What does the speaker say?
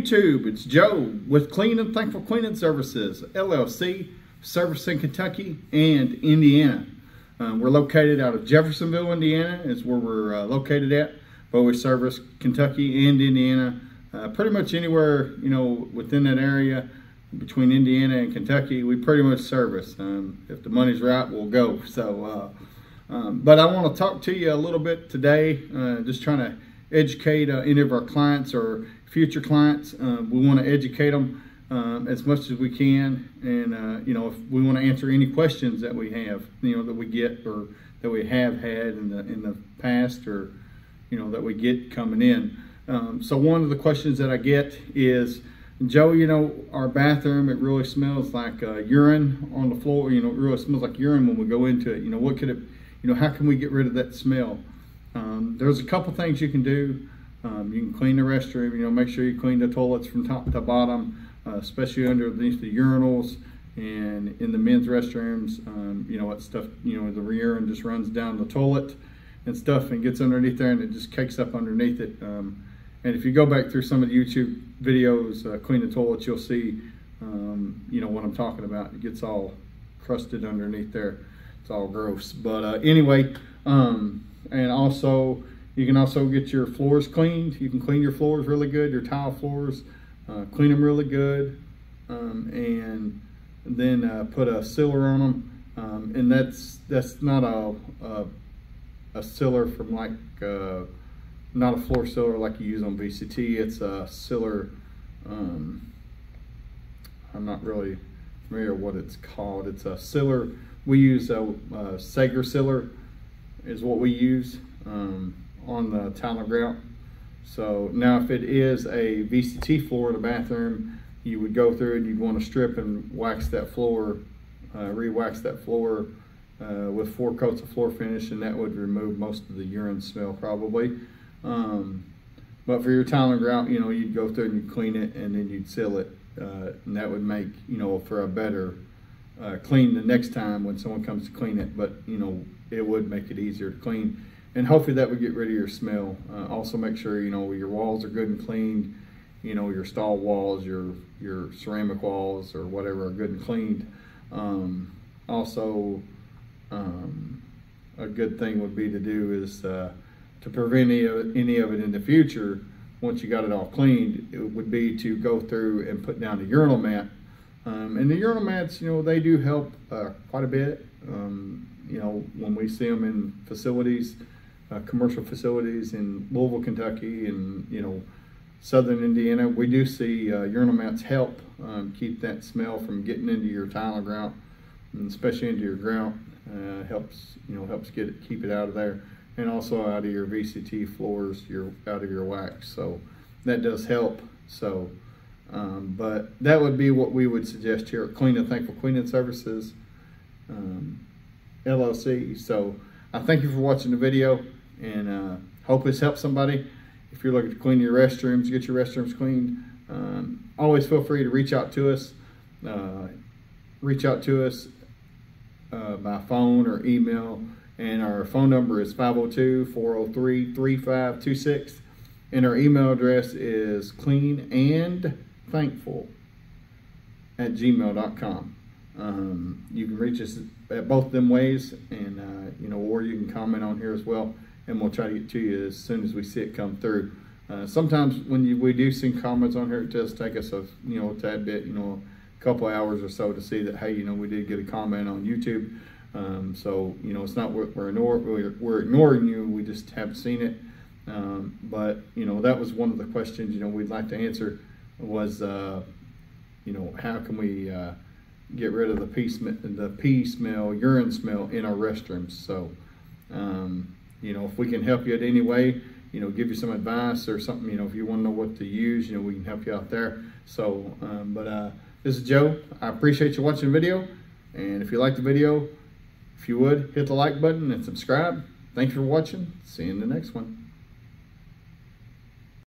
YouTube, it's Joe with Clean and Thankful Cleaning Services, LLC, service in Kentucky and Indiana. We're located out of Jeffersonville, Indiana, is where we're located at, but we service Kentucky and Indiana, pretty much anywhere, within that area between Indiana and Kentucky, we pretty much service. If the money's right, we'll go. So, but I want to talk to you a little bit today, just trying to educate any of our clients or future clients. We want to educate them as much as we can, and if we want to answer any questions that we have, that we get or that we have had in the past, or that we get coming in. So one of the questions that I get is, Joe, our bathroom, it really smells like urine on the floor. It really smells like urine when we go into it. What could it, how can we get rid of that smell? There's a couple things you can do. You can clean the restroom, make sure you clean the toilets from top to bottom, especially underneath the urinals and in the men's restrooms. That stuff, the urine just runs down the toilet and stuff and gets underneath there, and it just cakes up underneath it. And if you go back through some of the YouTube videos, cleaning toilets, you'll see, what I'm talking about. It gets all crusted underneath there. It's all gross. But anyway, and also, you can also get your floors cleaned. You can clean your floors really good, your tile floors, clean them really good, and then put a sealer on them. And that's not a sealer from like, not a floor sealer like you use on VCT. It's a sealer, I'm not really familiar what it's called. It's a sealer. We use a Sager sealer is what we use on the tile and grout. So now if it is a VCT floor in the bathroom, you would go through and you'd want to strip and wax that floor, re-wax that floor with 4 coats of floor finish, and that would remove most of the urine smell probably. But for your tile and grout, you'd go through and you'd clean it and then you'd seal it, and that would make, for a better clean the next time when someone comes to clean it. But it would make it easier to clean, and hopefully that would get rid of your smell. Also make sure your walls are good and cleaned, your stall walls, your ceramic walls or whatever are good and cleaned. Also, a good thing would be to do is to prevent any of it in the future. Once you got it all cleaned, it would be to go through and put down a urinal mat. And the urinal mats, they do help quite a bit. When we see them in facilities, commercial facilities in Louisville, Kentucky, and southern Indiana, we do see urinal mats help keep that smell from getting into your tile and grout, and especially into your grout. Helps keep it out of there, and also out of your VCT floors, out of your wax. So that does help. So, but that would be what we would suggest here at Clean and Thankful Cleaning Services, LLC. So I thank you for watching the video, and hope this helps somebody. If you're looking to clean your restrooms, get your restrooms cleaned, always feel free to reach out to us. By phone or email, and our phone number is 502-403-3526, and our email address is cleanandthankful@gmail.com. You can reach us at both them ways, and or you can comment on here as well, and we'll try to get to you as soon as we see it come through. Sometimes when we do see comments on here, it does take us a tad bit, a couple hours or so to see that, hey, we did get a comment on YouTube. So it's not we're ignoring you, we just haven't seen it. But that was one of the questions we'd like to answer was how can we get rid of the pee smell, urine smell in our restrooms. So if we can help you in any way, give you some advice or something, if you want to know what to use, we can help you out there. So this is Joe. I appreciate you watching the video, and if you like the video, if you would, hit the like button and subscribe. Thanks for watching. See you in the next one.